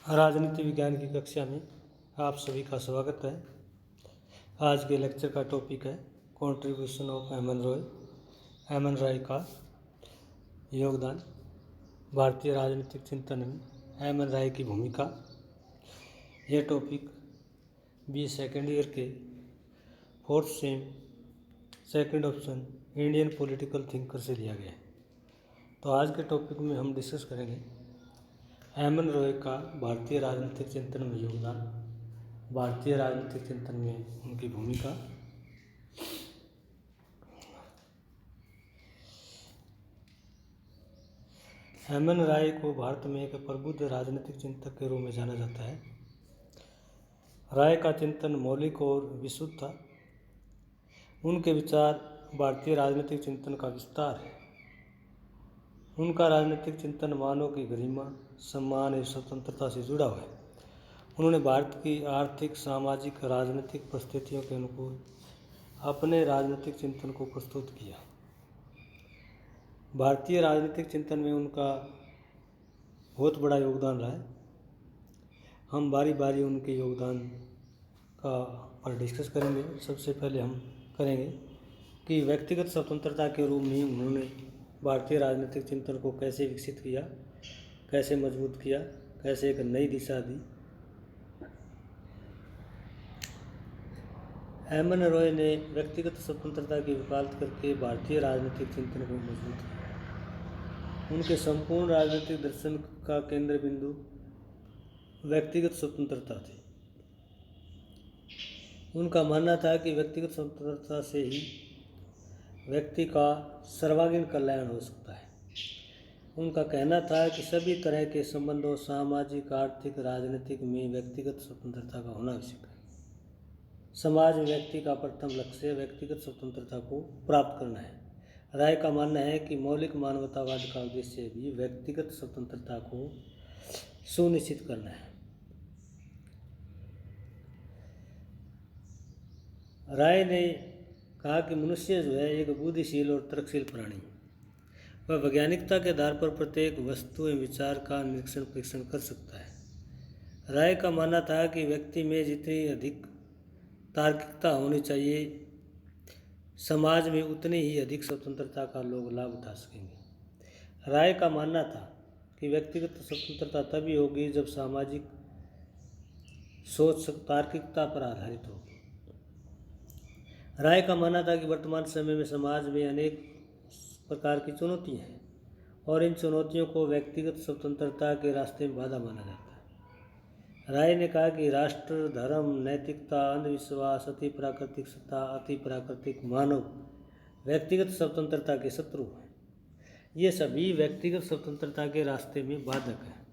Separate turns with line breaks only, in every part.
राजनीति विज्ञान की कक्षा में आप सभी का स्वागत है। आज के लेक्चर का टॉपिक है कंट्रीब्यूशन ऑफ एमन रॉय। एमन रॉय का योगदान भारतीय राजनीतिक चिंतन में एमन रॉय की भूमिका। यह टॉपिक बी सेकेंड ईयर के fourth same second option Indian political thinker से लिया गया है। तो आज के टॉपिक में हम डिस्कस करेंगे एमन रॉय का भारतीय राजनीतिक चिंतन में योगदान, भारतीय राजनीतिक चिंतन में उनकी भूमिका। एमन रॉय को भारत में एक प्रबुद्ध राजनीतिक चिंतक के रूप में जाना जाता है। रॉय का चिंतन मौलिक और विशुद्ध था। उनके विचार भारतीय राजनीतिक चिंतन का विस्तार है। उनका राजनीतिक चिंतन मानव की गरिमा, सम्मान एवं स्वतंत्रता से जुड़ा हुआ है। उन्होंने भारत की आर्थिक, सामाजिक, राजनीतिक परिस्थितियों के अनुकूल अपने राजनीतिक चिंतन को प्रस्तुत किया। भारतीय राजनीतिक चिंतन में उनका बहुत बड़ा योगदान रहा है। हम बारी बारी उनके योगदान का पर डिस्कस करेंगे। सबसे पहले हम करेंगे कि व्यक्तिगत स्वतंत्रता के रूप में उन्होंने भारतीय राजनीतिक चिंतन को कैसे विकसित किया, कैसे मजबूत किया, कैसे एक नई दिशा दी। एमन रॉय ने व्यक्तिगत स्वतंत्रता की वकालत करके भारतीय राजनीतिक चिंतन को मजबूत किया। उनके संपूर्ण राजनीतिक दर्शन का केंद्र बिंदु व्यक्तिगत स्वतंत्रता थी। उनका मानना था कि व्यक्तिगत स्वतंत्रता से ही व्यक्ति का सर्वांगीण कल्याण हो सकता है। उनका कहना था कि सभी तरह के संबंधों, सामाजिक, आर्थिक, राजनीतिक में व्यक्तिगत स्वतंत्रता का होना आवश्यक है। समाज में व्यक्ति का प्रथम लक्ष्य व्यक्तिगत स्वतंत्रता को प्राप्त करना है। राय का मानना है कि मौलिक मानवतावाद का उद्देश्य भी व्यक्तिगत स्वतंत्रता को सुनिश्चित करना है। राय ने कहा कि मनुष्य जो है एक बुद्धिशील और तर्कशील प्राणी है। वह वैज्ञानिकता के आधार पर प्रत्येक वस्तु एवं विचार का निरीक्षण परीक्षण कर सकता है। राय का मानना था कि व्यक्ति में जितनी अधिक तार्किकता होनी चाहिए, समाज में उतनी ही अधिक स्वतंत्रता का लोग लाभ उठा सकेंगे। राय का मानना था कि व्यक्तिगत स्वतंत्रता तभी होगी जब सामाजिक सोच तार्किकता पर आधारित होगी। राय का मानना था कि वर्तमान समय में समाज में अनेक प्रकार की चुनौतियां हैं और इन चुनौतियों को व्यक्तिगत स्वतंत्रता के रास्ते में बाधा माना जाता है। राय ने कहा कि राष्ट्र, धर्म, नैतिकता, अंधविश्वास, अति प्राकृतिक सत्ता, अति प्राकृतिक मानव व्यक्तिगत स्वतंत्रता के शत्रु हैं। ये सभी व्यक्तिगत स्वतंत्रता के रास्ते में बाधक हैं।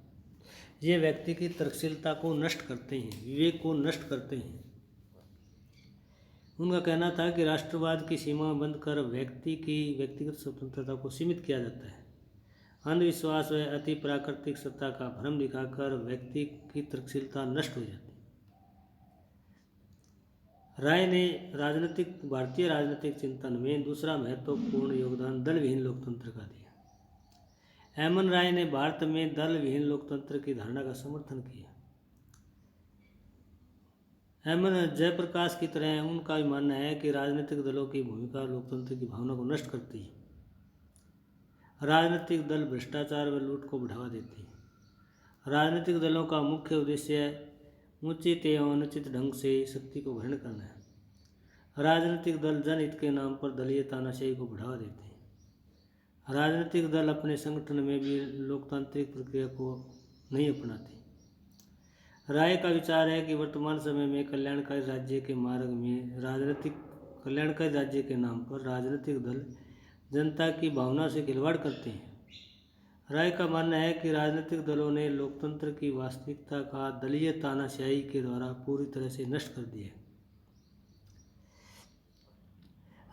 ये व्यक्ति की तर्कशीलता को नष्ट करते हैं, विवेक को नष्ट करते हैं। उनका कहना था कि राष्ट्रवाद की सीमा बंद कर व्यक्ति की व्यक्तिगत स्वतंत्रता को सीमित किया जाता है। अंधविश्वास व अति प्राकृतिक सत्ता का भ्रम दिखाकर व्यक्ति की तर्कशीलता नष्ट हो जाती है। राय ने भारतीय राजनीतिक चिंतन में दूसरा महत्वपूर्ण योगदान दल विहीन लोकतंत्र का दिया। एमन रॉय ने भारत में दल विहीन लोकतंत्र की धारणा का समर्थन किया। एमन जयप्रकाश की तरह उनका भी मानना है कि राजनीतिक दलों की भूमिका लोकतंत्र की भावना को नष्ट करती है। राजनीतिक दल भ्रष्टाचार व लूट को बढ़ावा देती है। राजनीतिक दलों का मुख्य उद्देश्य उचित एवं अनुचित ढंग से शक्ति को ग्रहण करना है। राजनीतिक दल जनहित के नाम पर दलीय तानाशाही को बढ़ावा देते हैं। राजनीतिक दल अपने संगठन में भी लोकतांत्रिक प्रक्रिया को नहीं अपनाते। राय का विचार है कि वर्तमान समय में कल्याणकारी राज्य के मार्ग में कल्याणकारी राज्य के नाम पर राजनीतिक दल जनता की भावना से खिलवाड़ करते हैं। राय का मानना है कि राजनीतिक दलों ने लोकतंत्र की वास्तविकता का दलीय तानाशाही के द्वारा पूरी तरह से नष्ट कर दिया है।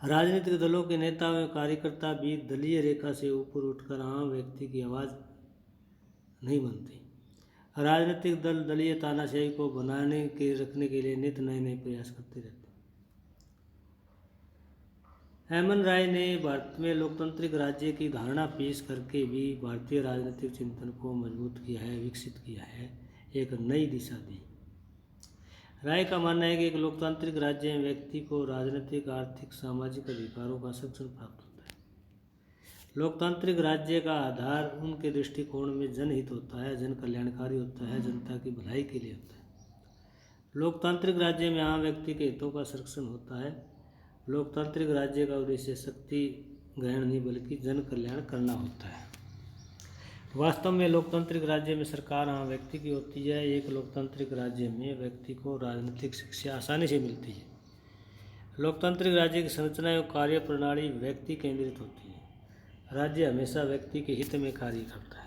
राजनीतिक दलों के नेता व कार्यकर्ता भी दलीय रेखा से ऊपर उठकर आम व्यक्ति की आवाज़ नहीं बनते। राजनीतिक दल दलीय तानाशाही को रखने के लिए नित नए प्रयास करते रहते हैं। एमन रॉय ने भारत में लोकतांत्रिक राज्य की धारणा पेश करके भी भारतीय राजनीतिक चिंतन को मजबूत किया है, विकसित किया है। एक नई दिशा दी। राय का मानना है कि एक लोकतांत्रिक राज्य में व्यक्ति को राजनीतिक, आर्थिक, सामाजिक अधिकारों का संरक्षण प्राप्त होता है। लोकतांत्रिक राज्य का आधार उनके दृष्टिकोण में जनहित होता है, जन कल्याणकारी होता है, जनता की भलाई के लिए होता है। लोकतांत्रिक राज्य में आम व्यक्ति के हितों का संरक्षण होता है। लोकतांत्रिक राज्य का उद्देश्य शक्ति ग्रहण नहीं बल्कि जन कल्याण करना होता है। वास्तव में लोकतांत्रिक राज्य में सरकार आम व्यक्ति की होती है। एक लोकतांत्रिक राज्य में व्यक्ति को राजनीतिक शिक्षा आसानी से मिलती है। लोकतांत्रिक राज्य की संरचना एवं कार्य प्रणाली व्यक्ति केंद्रित होती है। राज्य हमेशा व्यक्ति के हित में कार्य करता है।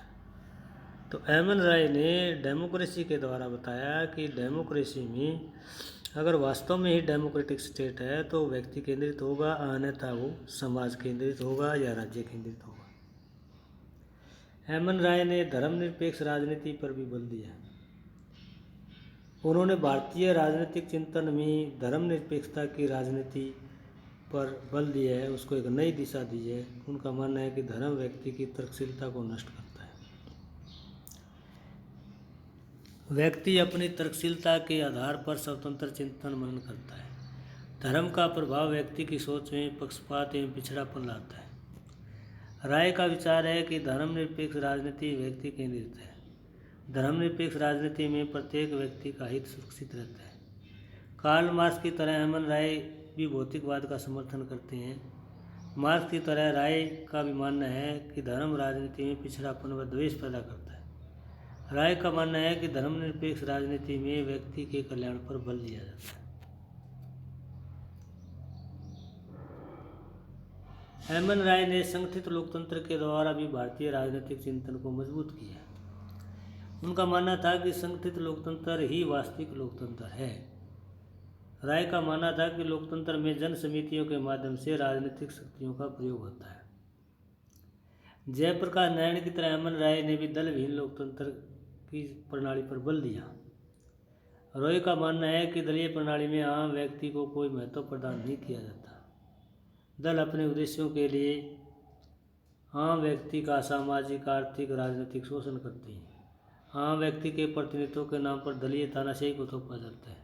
तो एमन राय ने डेमोक्रेसी के द्वारा बताया कि डेमोक्रेसी में अगर वास्तव में ही डेमोक्रेटिक स्टेट है तो व्यक्ति केंद्रित होगा, अन्यथा वो समाज केंद्रित होगा या राज्य केंद्रित होगा। एमन राय ने धर्मनिरपेक्ष राजनीति पर भी बल दिया। उन्होंने भारतीय राजनीतिक चिंतन में धर्मनिरपेक्षता की राजनीति पर बल दिया है, उसको एक नई दिशा दी है। उनका मानना है कि धर्म व्यक्ति की तर्कशीलता को नष्ट करता है। व्यक्ति अपनी तर्कशीलता के आधार पर स्वतंत्र चिंतन मनन करता है। धर्म का प्रभाव व्यक्ति की सोच में पक्षपात एवं पिछड़ापन लाता है। राय का विचार है कि धर्मनिरपेक्ष राजनीति व्यक्ति केंद्रित है। धर्मनिरपेक्ष राजनीति में प्रत्येक व्यक्ति का हित सुरक्षित रहता है। कार्ल मार्क्स की तरह एमन राय भी भौतिकवाद का समर्थन करते हैं। मार्क्स की तरह राय का भी मानना है कि धर्म राजनीति में पिछड़ापन व द्वेष पैदा करता है। राय का मानना है कि धर्मनिरपेक्ष राजनीति में व्यक्ति के कल्याण पर बल दिया जाता है। एमन राय ने संगठित लोकतंत्र के द्वारा भी भारतीय राजनीतिक चिंतन को मजबूत किया। उनका मानना था कि संगठित लोकतंत्र ही वास्तविक लोकतंत्र है। राय का मानना था कि लोकतंत्र में जन समितियों के माध्यम से राजनीतिक शक्तियों का प्रयोग होता है। जयप्रकाश नारायण की तरह एमन राय ने भी दलविहीन लोकतंत्र की प्रणाली पर बल दिया। रॉय का मानना है कि दलीय प्रणाली में आम व्यक्ति को कोई महत्व प्रदान नहीं किया जाता। दल अपने उद्देश्यों के लिए आम व्यक्ति का सामाजिक, आर्थिक, राजनीतिक शोषण करते हैं। आम व्यक्ति के प्रतिनिधित्व के नाम पर दलीय तानाशाही को थोपा जाता है।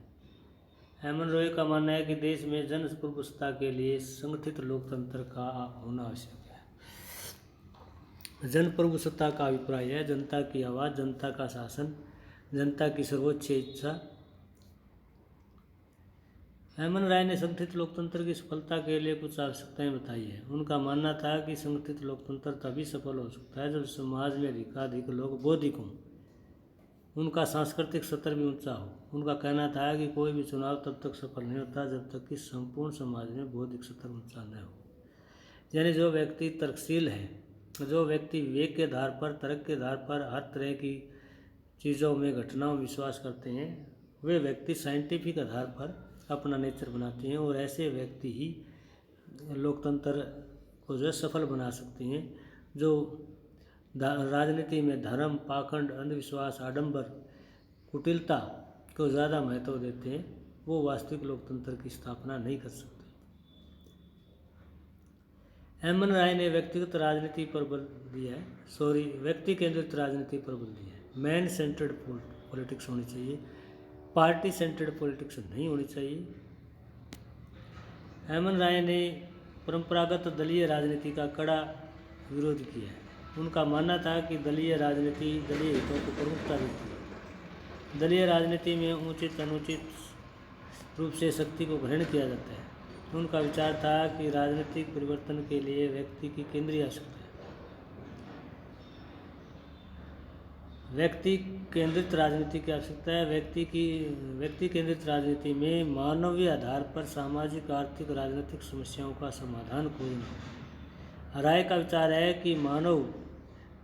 एमन रॉय का मानना है कि देश में जन प्रभुसत्ता के लिए संगठित लोकतंत्र का होना आवश्यक है। जन प्रभुसत्ता का अभिप्राय है जनता की आवाज़, जनता का शासन, जनता की सर्वोच्च इच्छा। एमन राय ने संगठित लोकतंत्र की सफलता के लिए कुछ आवश्यकताएं बताई है। उनका मानना था कि संगठित लोकतंत्र तभी सफल हो सकता है जब समाज में अधिकाधिक लोग बौद्धिक हों, उनका सांस्कृतिक स्तर भी ऊंचा हो। उनका कहना था कि कोई भी चुनाव तब तक सफल नहीं होता जब तक कि संपूर्ण समाज में बौद्धिक स्तर ऊंचा न हो। यानी जो व्यक्ति तर्कशील है, जो व्यक्ति विवेक के आधार पर, तर्क के आधार पर हर तरह की चीज़ों में, घटनाओं में विश्वास करते हैं, वे व्यक्ति साइंटिफिक आधार पर अपना नेचर बनाते हैं और ऐसे व्यक्ति ही लोकतंत्र को जो सफल बना सकते हैं। जो राजनीति में धर्म, पाखंड, अंधविश्वास, आडंबर, कुटिलता को ज़्यादा महत्व देते हैं, वो वास्तविक लोकतंत्र की स्थापना नहीं कर सकते। एमन राय ने व्यक्तिगत राजनीति पर बल दिया है, व्यक्ति केंद्रित राजनीति पर बल दिया है। मैन सेंटर्ड पॉलिटिक्स होनी चाहिए, पार्टी सेंटर्ड पॉलिटिक्स नहीं होनी चाहिए। एमन राय ने परंपरागत दलीय राजनीति का कड़ा विरोध किया है। उनका मानना था कि दलीय राजनीति दलीय हितों को प्रमुखता देती है। दलीय राजनीति में उचित अनुचित रूप से शक्ति को ग्रहण किया जाता है। उनका विचार था कि राजनीतिक परिवर्तन के लिए व्यक्ति की केंद्रीय आवश्यकता है। व्यक्ति केंद्रित राजनीति की आवश्यकता है। व्यक्ति केंद्रित राजनीति में मानवीय आधार पर सामाजिक, आर्थिक, राजनीतिक समस्याओं का समाधान खोजना। राय का विचार है कि मानव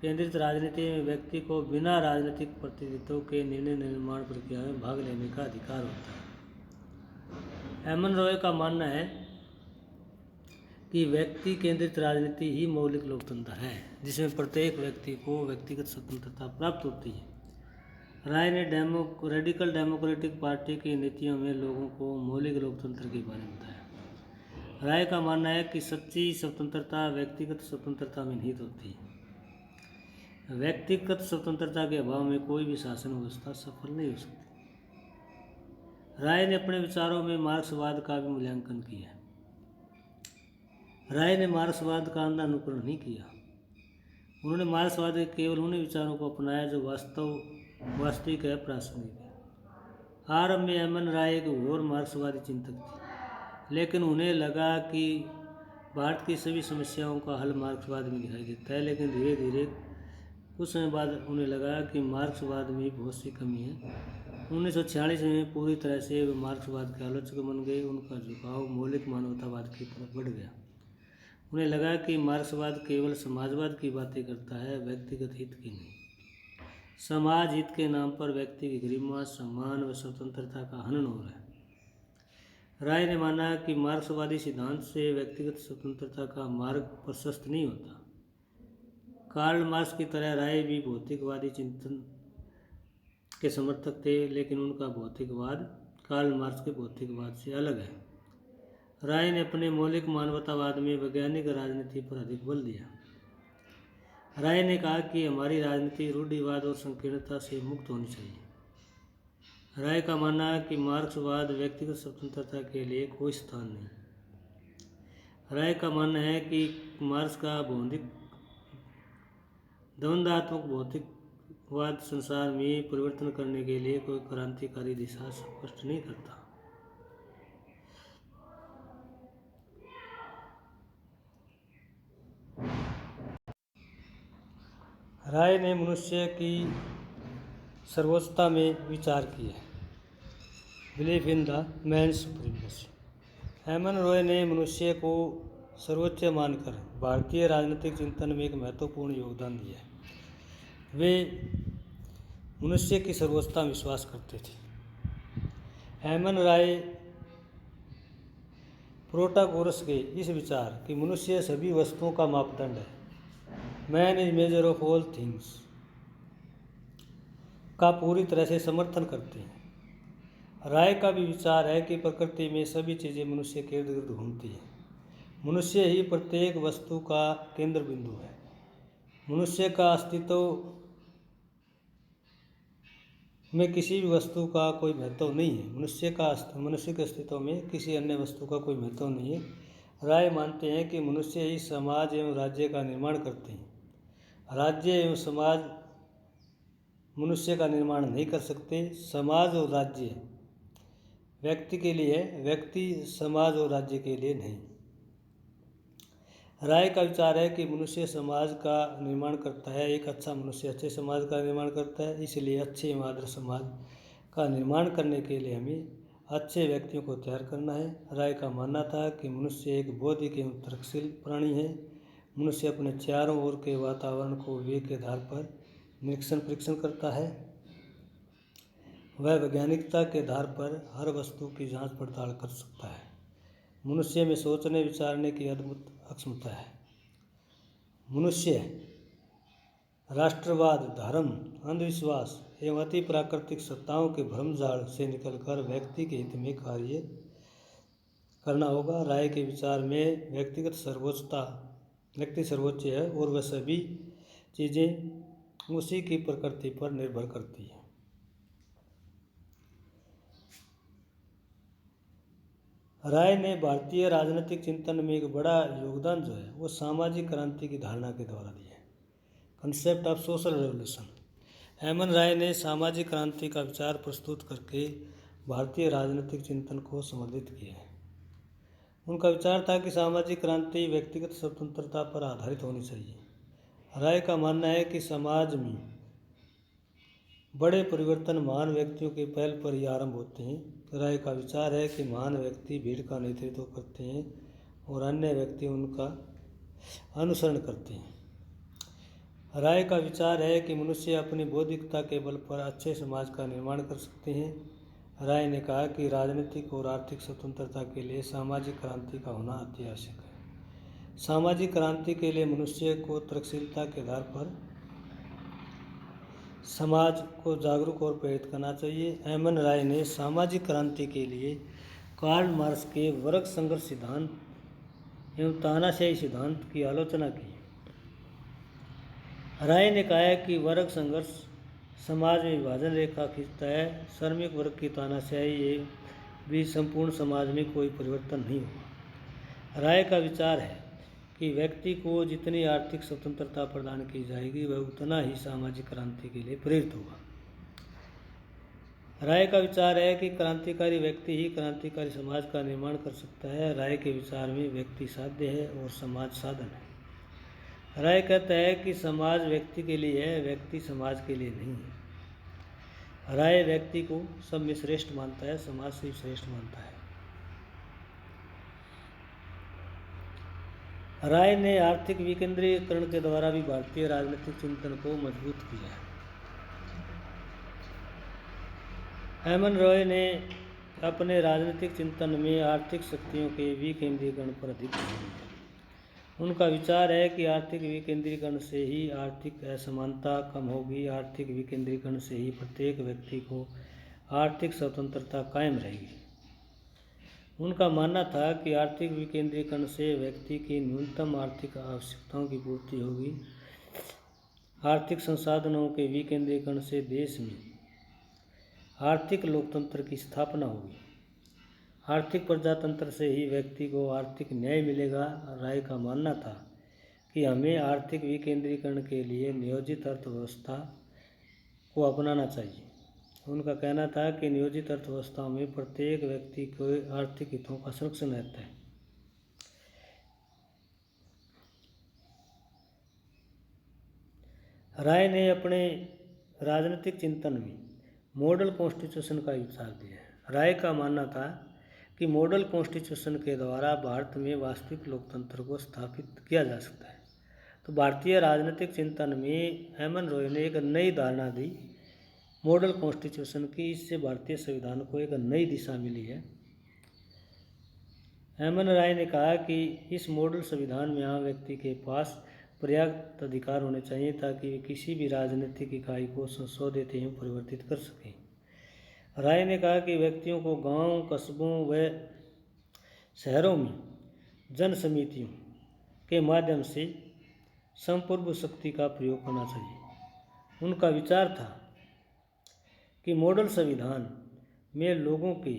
केंद्रित राजनीति में व्यक्ति को बिना राजनीतिक प्रतिनिधित्व के निर्णय निर्माण प्रक्रिया में भाग लेने का अधिकार होता है। एमन रॉय का मानना है कि व्यक्ति केंद्रित राजनीति ही मौलिक लोकतंत्र है, जिसमें प्रत्येक व्यक्ति को व्यक्तिगत स्वतंत्रता प्राप्त होती है। राय ने रेडिकल डेमोक्रेटिक पार्टी की नीतियों में लोगों को मौलिक लोकतंत्र के बारे में बताया। राय का मानना है कि सच्ची स्वतंत्रता व्यक्तिगत स्वतंत्रता में निहित होती है। व्यक्तिगत स्वतंत्रता के अभाव में कोई भी शासन व्यवस्था सफल नहीं हो सकती। राय ने अपने विचारों में मार्क्सवाद का भी मूल्यांकन किया। राय ने मार्क्सवाद का अंधा अनुकरण नहीं किया। उन्होंने मार्क्सवाद के केवल उन्हीं विचारों को अपनाया जो वास्तविक है, प्रासंगिक है। आरंभ में एमन राय एक घोर मार्क्सवादी चिंतक थे, लेकिन उन्हें लगा कि भारत की सभी समस्याओं का हल मार्क्सवाद में दिखाई देता है। लेकिन धीरे धीरे कुछ समय बाद उन्हें लगा कि मार्क्सवाद में बहुत सी कमी है। 1946 में पूरी तरह से वे मार्क्सवाद के आलोचक बन गए। उनका झुकाव मौलिक मानवतावाद की तरफ बढ़ गया। उन्हें लगा कि मार्क्सवाद केवल समाजवाद की बातें करता है, व्यक्तिगत हित की नहीं। समाज हित के नाम पर व्यक्ति की गरिमा, सम्मान व स्वतंत्रता का हनन हो रहा है। राय ने माना कि मार्क्सवादी सिद्धांत से व्यक्तिगत स्वतंत्रता का मार्ग प्रशस्त नहीं होता। कार्ल मार्क्स की तरह राय भी भौतिकवादी चिंतन के समर्थक थे, लेकिन उनका भौतिकवाद कार्ल मार्क्स के भौतिकवाद से अलग है। राय ने अपने मौलिक मानवतावाद में वैज्ञानिक राजनीति पर अधिक बल दिया। राय ने कहा कि हमारी राजनीति रूढ़िवाद और संकीर्णता से मुक्त होनी चाहिए। राय का मानना है कि मार्क्सवाद व्यक्तिगत स्वतंत्रता के लिए कोई स्थान नहीं। राय का मानना है कि मार्क्स का बौद्धिक द्वंद्वात्मक भौतिकवाद संसार में परिवर्तन करने के लिए कोई क्रांतिकारी दिशा स्पष्ट नहीं करता। राय ने मनुष्य की सर्वोच्चता में विचार किया। Believe in the man supremacy. M N Roy ने मनुष्य को सर्वोच्च मानकर भारतीय राजनीतिक चिंतन में एक महत्वपूर्ण योगदान दिया। वे मनुष्य की सर्वोच्चता में विश्वास करते थे। हेमन राय प्रोटागोरस के इस विचार कि मनुष्य सभी वस्तुओं का मापदंड है, man is measure of all things, का पूरी तरह से समर्थन करते हैं। राय का भी विचार है कि प्रकृति में सभी चीज़ें मनुष्य के इर्द गिर्द घूमती हैं। मनुष्य ही प्रत्येक वस्तु का केंद्र बिंदु है। मनुष्य का अस्तित्व में किसी भी वस्तु का कोई महत्व नहीं है। मनुष्य के अस्तित्व में किसी अन्य वस्तु का कोई महत्व नहीं है। राय मानते हैं कि मनुष्य ही समाज एवं राज्य का निर्माण करते हैं। राज्य एवं समाज मनुष्य का निर्माण नहीं कर सकते। समाज और राज्य व्यक्ति के लिए है, व्यक्ति समाज और राज्य के लिए नहीं। राय का विचार है कि मनुष्य समाज का निर्माण करता है। एक अच्छा मनुष्य अच्छे समाज का निर्माण करता है। इसलिए अच्छे एवं आदर्श समाज का निर्माण करने के लिए हमें अच्छे व्यक्तियों को तैयार करना है। राय का मानना था कि मनुष्य एक बौद्धिक एवं तर्कशील प्राणी है। मनुष्य अपने चारों ओर के वातावरण को विवेक के आधार पर निरीक्षण परीक्षण करता है। वह वैज्ञानिकता के आधार पर हर वस्तु की जांच पड़ताल कर सकता है। मनुष्य में सोचने विचारने की अद्भुत अक्षमता है। मनुष्य राष्ट्रवाद, धर्म, अंधविश्वास एवं अति प्राकृतिक सत्ताओं के भ्रमजाल से निकलकर व्यक्ति के हित में कार्य करना होगा। राय के विचार में व्यक्ति सर्वोच्च है और वह सभी चीज़ें उसी की प्रकृति पर निर्भर करती है। राय ने भारतीय राजनीतिक चिंतन में एक बड़ा योगदान जो है वो सामाजिक क्रांति की धारणा के द्वारा दिया है। Concept of social revolution. M N Roy ने सामाजिक क्रांति का विचार प्रस्तुत करके भारतीय राजनीतिक चिंतन को संवर्धित किया है। उनका विचार था कि सामाजिक क्रांति व्यक्तिगत स्वतंत्रता पर आधारित होनी चाहिए। राय का मानना है कि समाज में बड़े परिवर्तन महान व्यक्तियों के पहल पर ही आरंभ होते हैं। राय का विचार है कि महान व्यक्ति भीड़ का नेतृत्व करते हैं और अन्य व्यक्ति उनका अनुसरण करते हैं। राय का विचार है कि मनुष्य अपनी बौद्धिकता के बल पर अच्छे समाज का निर्माण कर सकते हैं। राय ने कहा कि राजनीतिक और आर्थिक स्वतंत्रता के लिए सामाजिक क्रांति का होना अति आवश्यक है। सामाजिक क्रांति के लिए मनुष्य को तर्कशीलता के आधार पर समाज को जागरूक और प्रेरित करना चाहिए। हेमन राय ने सामाजिक क्रांति के लिए कार्ल मार्क्स के वर्ग संघर्ष सिद्धांत एवं तानाशाही सिद्धांत की आलोचना की। राय ने कहा है कि वर्ग संघर्ष समाज में विभाजन रेखा खींचता है। श्रमिक वर्ग की तानाशाही ये भी संपूर्ण समाज में कोई परिवर्तन नहीं होगा। राय का विचार है कि व्यक्ति को जितनी आर्थिक स्वतंत्रता प्रदान की जाएगी वह उतना ही सामाजिक क्रांति के लिए प्रेरित होगा। राय का विचार है कि क्रांतिकारी व्यक्ति ही क्रांतिकारी समाज का निर्माण कर सकता है। राय के विचार में व्यक्ति साध्य है और समाज साधन है। राय कहता है कि समाज व्यक्ति के लिए है, व्यक्ति समाज के लिए नहीं है। राय व्यक्ति को सब में श्रेष्ठ मानता है, समाज से श्रेष्ठ मानता है। राय ने आर्थिक विकेंद्रीकरण के द्वारा भी भारतीय राजनीतिक चिंतन को मजबूत किया है। एमन रॉय ने अपने राजनीतिक चिंतन में आर्थिक शक्तियों के विकेंद्रीकरण पर अधिक ध्यान दिया। उनका विचार है कि आर्थिक विकेंद्रीकरण से ही आर्थिक असमानता कम होगी, आर्थिक विकेंद्रीकरण से ही प्रत्येक व्यक्ति को आर्थिक स्वतंत्रता कायम रहेगी। उनका मानना था कि आर्थिक विकेंद्रीकरण से व्यक्ति की न्यूनतम आर्थिक आवश्यकताओं की पूर्ति होगी। आर्थिक संसाधनों के विकेंद्रीकरण से देश में आर्थिक लोकतंत्र की स्थापना होगी। आर्थिक प्रजातंत्र से ही व्यक्ति को आर्थिक न्याय मिलेगा। राय का मानना था कि हमें आर्थिक विकेंद्रीकरण के लिए नियोजित अर्थव्यवस्था को अपनाना चाहिए। उनका कहना था कि नियोजित अर्थव्यवस्था में प्रत्येक व्यक्ति को आर्थिक हितों का संरक्षण रहता है। राय ने अपने राजनीतिक चिंतन में मॉडल कॉन्स्टिट्यूशन का विचार दिया है। राय का मानना था कि मॉडल कॉन्स्टिट्यूशन के द्वारा भारत में वास्तविक लोकतंत्र को स्थापित किया जा सकता है। तो भारतीय राजनीतिक चिंतन में एमन रॉय ने एक नई धारणा दी मॉडल कॉन्स्टिट्यूशन की। इससे भारतीय संविधान को एक नई दिशा मिली है। एमन रॉय ने कहा कि इस मॉडल संविधान में आम व्यक्ति के पास पर्याप्त अधिकार होने चाहिए ताकि वे किसी भी राजनीतिक इकाई को संशोधित एवं परिवर्तित कर सकें। राय ने कहा कि व्यक्तियों को गांव, कस्बों व शहरों में जन समितियों के माध्यम से संप्रभु शक्ति का प्रयोग करना चाहिए। उनका विचार था कि मॉडल संविधान में लोगों के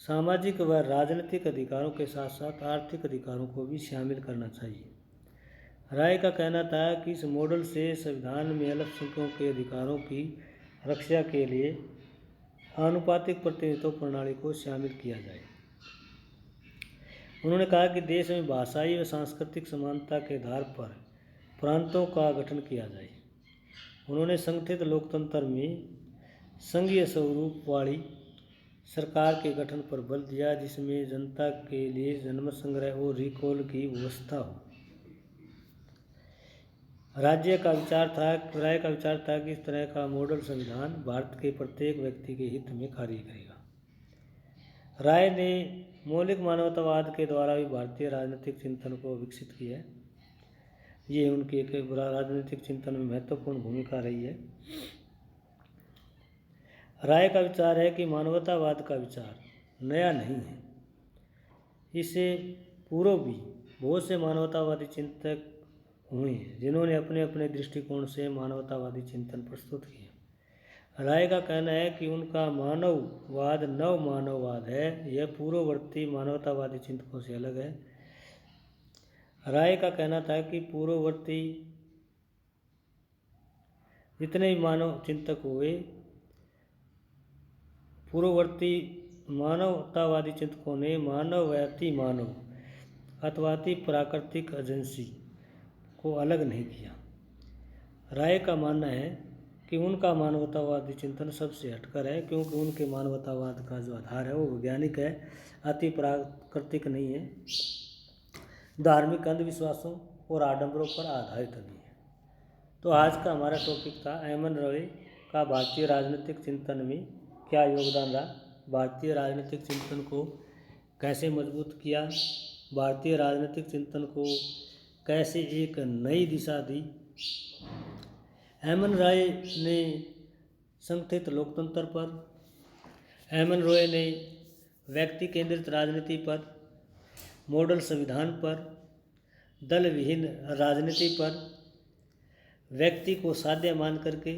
सामाजिक व राजनीतिक अधिकारों के साथ साथ आर्थिक अधिकारों को भी शामिल करना चाहिए। राय का कहना था कि इस मॉडल से संविधान में अल्पसंख्यकों के अधिकारों की रक्षा के लिए आनुपातिक प्रतिनिधित्व प्रणाली को शामिल किया जाए। उन्होंने कहा कि देश में भाषाई व सांस्कृतिक समानता के आधार पर प्रांतों का गठन किया जाए। उन्होंने संगठित लोकतंत्र में संघीय स्वरूप वाली सरकार के गठन पर बल दिया जिसमें जनता के लिए जनमत संग्रह और रिकॉल की व्यवस्था हो। राय का विचार था कि इस तरह का मॉडल संविधान भारत के प्रत्येक व्यक्ति के हित में कार्य करेगा। राय ने मौलिक मानवतावाद के द्वारा भी भारतीय राजनीतिक चिंतन को विकसित किया है। ये उनके एक राजनीतिक चिंतन में महत्वपूर्ण भूमिका रही है। राय का विचार है कि मानवतावाद का विचार नया नहीं है। इससे पूर्व भी बहुत से मानवतावादी चिंतक हुए हैं जिन्होंने अपने अपने दृष्टिकोण से मानवतावादी चिंतन प्रस्तुत किए। राय का कहना है कि उनका मानववाद नव मानववाद है, यह पूर्ववर्ती मानवतावादी चिंतकों से अलग है। राय का कहना था कि पूर्ववर्ती जितने भी मानव चिंतक हुए, पूर्ववर्ती मानवतावादी चिंतकों ने मानव व अति मानव अथवा अति प्राकृतिक एजेंसी को अलग नहीं किया। राय का मानना है कि उनका मानवतावादी चिंतन सबसे हटकर है क्योंकि उनके मानवतावाद का जो आधार है वो वैज्ञानिक है, अति प्राकृतिक नहीं है, धार्मिक अंधविश्वासों और आडंबरों पर आधारित नहीं है। तो आज का हमारा टॉपिक था एमन रॉय का भारतीय राजनीतिक चिंतन में क्या योगदान रहा, भारतीय राजनीतिक चिंतन को कैसे मजबूत किया, भारतीय राजनीतिक चिंतन को कैसे एक नई दिशा दी। एमन रॉय ने संगठित लोकतंत्र पर, एमन रॉय ने व्यक्ति केंद्रित राजनीति पर, मॉडल संविधान पर, दल विहीन राजनीति पर, व्यक्ति को साध्य मान करके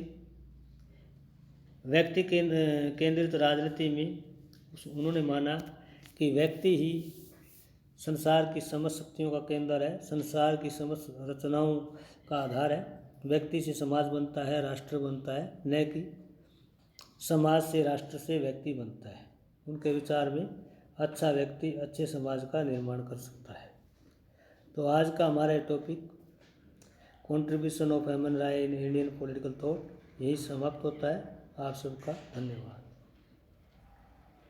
व्यक्ति केंद्रित राजनीति में उन्होंने माना कि व्यक्ति ही संसार की समस्त शक्तियों का केंद्र है, संसार की समस्त रचनाओं का आधार है। व्यक्ति से समाज बनता है, राष्ट्र बनता है, न कि समाज से, राष्ट्र से व्यक्ति बनता है। उनके विचार में अच्छा व्यक्ति अच्छे समाज का निर्माण कर सकता है। तो आज का हमारा topic contribution of Heman Roy in Indian political thought यही समाप्त होता है। आप सबका धन्यवाद।